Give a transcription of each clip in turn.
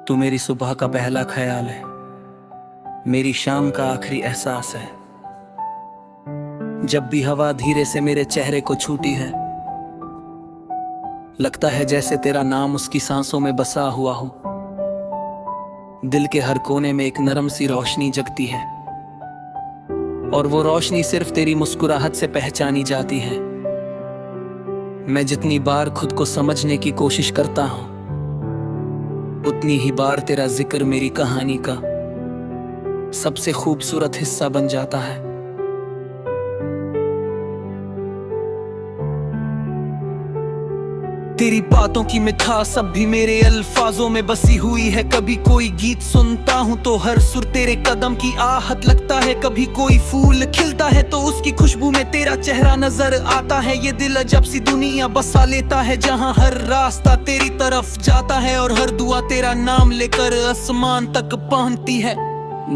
तू मेरी सुबह का पहला ख्याल है, मेरी शाम का आखिरी एहसास है। जब भी हवा धीरे से मेरे चेहरे को छूती है, लगता है जैसे तेरा नाम उसकी सांसों में बसा हुआ हो। दिल के हर कोने में एक नरम सी रोशनी जगती है, और वो रोशनी सिर्फ तेरी मुस्कुराहट से पहचानी जाती है। मैं जितनी बार खुद को समझने की कोशिश करता हूं, उतनी ही बार तेरा जिक्र मेरी कहानी का सबसे खूबसूरत हिस्सा बन जाता है। तेरी बातों की मिठास अब भी मेरे अल्फाजों में बसी हुई है। कभी कोई गीत सुनता हूँ तो हर सुर तेरे कदम की आहट लगता है। कभी कोई फूल खिलता है तो उसकी खुशबू में तेरा चेहरा नजर आता है। ये दिल अजब सी दुनिया बसा लेता है, जहाँ हर रास्ता तेरी तरफ जाता है और हर दुआ तेरा नाम लेकर आसमान तक पहुंचती है।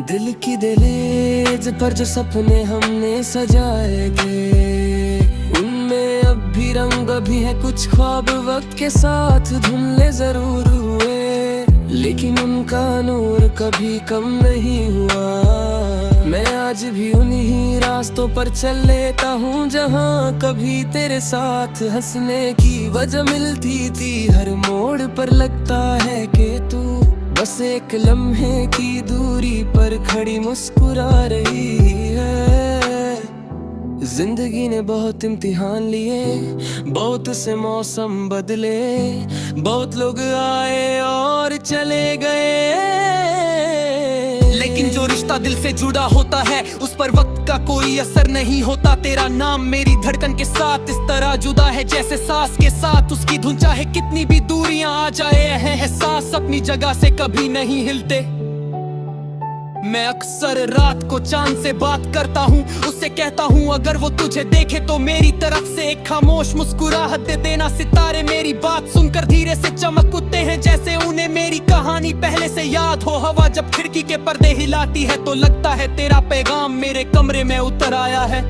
दिल की दहलीज पर जो सपने हमने सजाए थे, उनमें अब भी रंग भी है। कुछ ख्वाब वक्त के साथ धुंधले जरूर हुए, लेकिन उनका नूर कभी कम नहीं हुआ। मैं आज भी उन्हीं रास्तों पर चल लेता हूँ, जहाँ कभी तेरे साथ हंसने की वजह मिलती थी। हर मोड़ पर लगता है कि तू बस एक लम्हे की दूरी पर खड़ी मुस्कुरा रही है। जिंदगी ने बहुत इम्तिहान लिए, बहुत से मौसम बदले, बहुत लोग आए और चले गए, लेकिन जो रिश्ता दिल से जुड़ा होता है उस पर वक्त का कोई असर नहीं होता। तेरा नाम मेरी धड़कन के साथ इस तरह जुदा है जैसे सांस के साथ उसकी धुन। चाहे कितनी भी दूरियां आ जाए, एहसास अपनी जगह से कभी नहीं हिलते। मैं अक्सर रात को चांद से बात करता हूँ, उससे कहता हूँ अगर वो तुझे देखे तो मेरी तरफ से एक खामोश मुस्कुराहट दे देना। सितारे मेरी बात सुनकर धीरे से चमक उठते हैं, जैसे उन्हें मेरी कहानी पहले से याद हो। हवा जब खिड़की के पर्दे हिलाती है तो लगता है तेरा पैगाम मेरे कमरे में उतर आया है।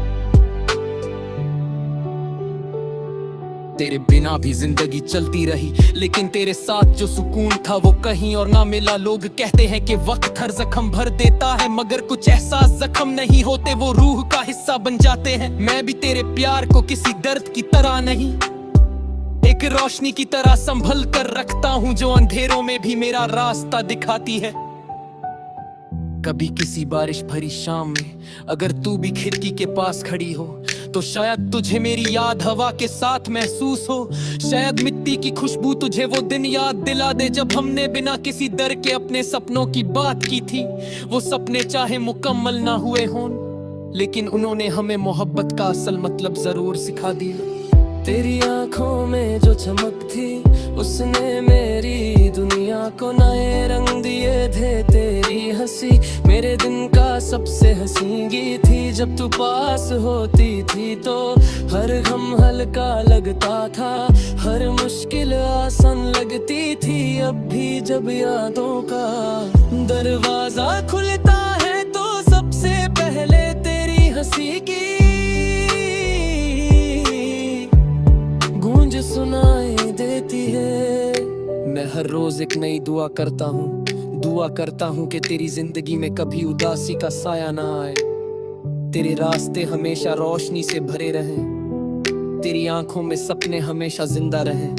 तेरे बिना भी जिंदगी चलती रही, लेकिन तेरे साथ जो सुकून था वो कहीं और ना मिला। लोग कहते हैं कि वक्त हर जख्म भर देता है, मगर कुछ एहसास जख्म नहीं होते, वो रूह का हिस्सा बन जाते हैं। मैं भी तेरे प्यार को किसी दर्द की तरह नहीं, एक रोशनी की तरह संभल कर रखता हूँ, जो अंधेरों में भी मेरा रास्ता दिखाती है। कभी किसी बारिश भरी शाम में अगर तू भी खिड़की के पास खड़ी हो, तो शायद तुझे मेरी याद हवा के साथ महसूस हो। शायद मिट्टी की खुशबू तुझे वो दिन याद दिला दे, जब हमने बिना किसी डर के अपने सपनों की बात की थी। वो सपने चाहे मुकम्मल ना हुए हों, लेकिन उन्होंने हमें मोहब्बत का असल मतलब जरूर सिखा दिया। तेरी आंखों में जो चमक थी, उसने मेरी दुनिया को नए रंग दिए थे। तेरी हंसी मेरे दिन का सबसे हंसी गीत थी। जब तू पास होती थी तो हर गम हल्का लगता था, हर मुश्किल आसान लगती थी। अब भी जब यादों का दरवाजा खुलता है तो सबसे पहले तेरी हंसी की गूंज सुनाई देती है। मैं हर रोज एक नई दुआ करता हूँ कि तेरी जिंदगी में कभी उदासी का साया ना आए। तेरे रास्ते हमेशा रोशनी से भरे रहें, तेरी आंखों में सपने हमेशा जिंदा रहें।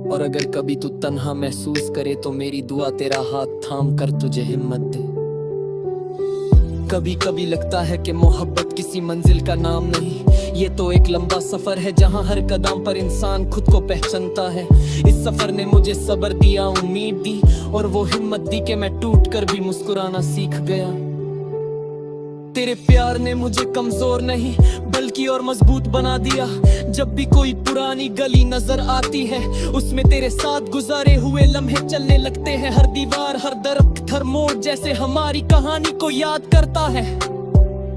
और अगर कभी तू तन्हा महसूस करे तो मेरी दुआ तेरा हाथ थाम कर तुझे हिम्मत दे। कभी कभी लगता है कि मोहब्बत किसी मंजिल का नाम नहीं, ये तो एक लंबा सफर है, जहाँ हर कदम पर इंसान खुद को पहचानता है। इस सफर ने मुझे सब्र दिया, उम्मीद दी, और वो हिम्मत दी कि मैं टूट कर भी मुस्कुराना सीख गया। तेरे प्यार ने मुझे कमजोर नहीं बल्कि और मजबूत बना दिया। जब भी कोई पुरानी गली नजर आती है, उसमें तेरे साथ गुजारे हुए लम्हे चलने लगते हैं। हर दीवार, हर दरख्त, हर मोड़ जैसे हमारी कहानी को याद करता है।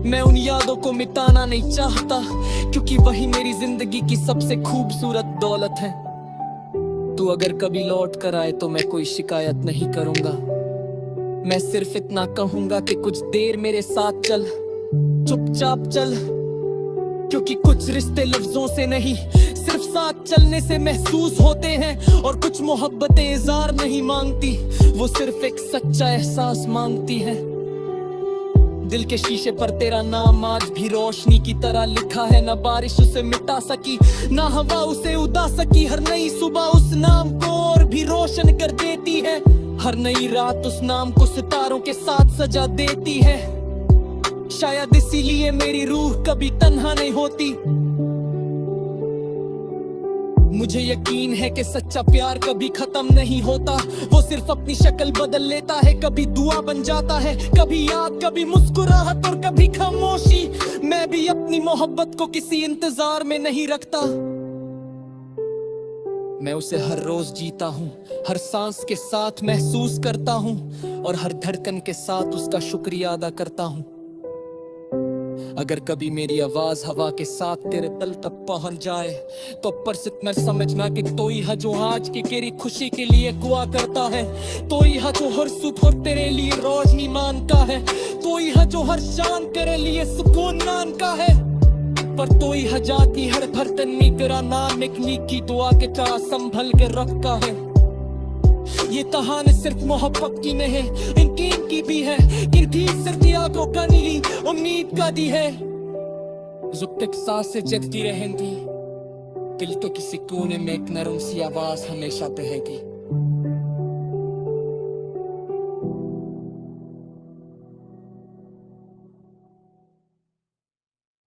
मैं उन यादों को मिटाना नहीं चाहता, क्योंकि वही मेरी जिंदगी की सबसे खूबसूरत दौलत है। तू अगर कभी लौट कर आए तो मैं कोई शिकायत नहीं करूंगा। मैं सिर्फ इतना कहूंगा कि कुछ देर मेरे साथ चल, चुपचाप चल। क्योंकि कुछ रिश्ते लफ्जों से नहीं सिर्फ साथ चलने से महसूस होते हैं, और कुछ मोहब्बतें इज़हार नहीं मांगती, वो सिर्फ एक सच्चा एहसास मांगती है। दिल के शीशे पर तेरा नाम आज भी रोशनी की तरह लिखा है, ना बारिश उसे मिटा सकी ना हवा उसे उड़ा सकी। हर नई सुबह उस नाम को और भी रोशन कर देती है, हर नई रात उस नाम को सितारों के साथ सजा देती है। शायद इसीलिए मेरी रूह कभी तन्हा नहीं होती। मुझे यकीन है कि सच्चा प्यार कभी खत्म नहीं होता, वो सिर्फ अपनी शक्ल बदल लेता है। कभी दुआ बन जाता है, कभी याद, कभी मुस्कुराहट और कभी खामोशी। मैं भी अपनी मोहब्बत को किसी इंतजार में नहीं रखता, मैं उसे हर रोज जीता हूँ, हर सांस के साथ महसूस करता हूँ, और हर धड़कन के साथ उसका शुक्रिया अदा करता हूँ। अगर कभी मेरी आवाज हवा के साथ तेरे दिल तक पहुंच जाए, तो पर सिर्फ मैं समझना कि तो ही है जो आज की तेरी खुशी के लिए दुआ करता है, तो ही है जो हर सुबह तेरे लिए रोशनी मानता है, तो ही है जो हर शाम तेरे लिए सुकून मानता है। पर तो ही है जाती हर बर्तन में तेरा नाम एक नीकी दुआ के तरह संभल के रखता है। ये कहानी सिर्फ मोहब्बत की नहीं, इनकी भी है, कि सिर्फ आंखों का नहीं उम्मीद का दी है। जुब तक सांसें जगती रहेंगी, दिल के किसी कोने में एक नरम सी आवाज हमेशा बहेगी।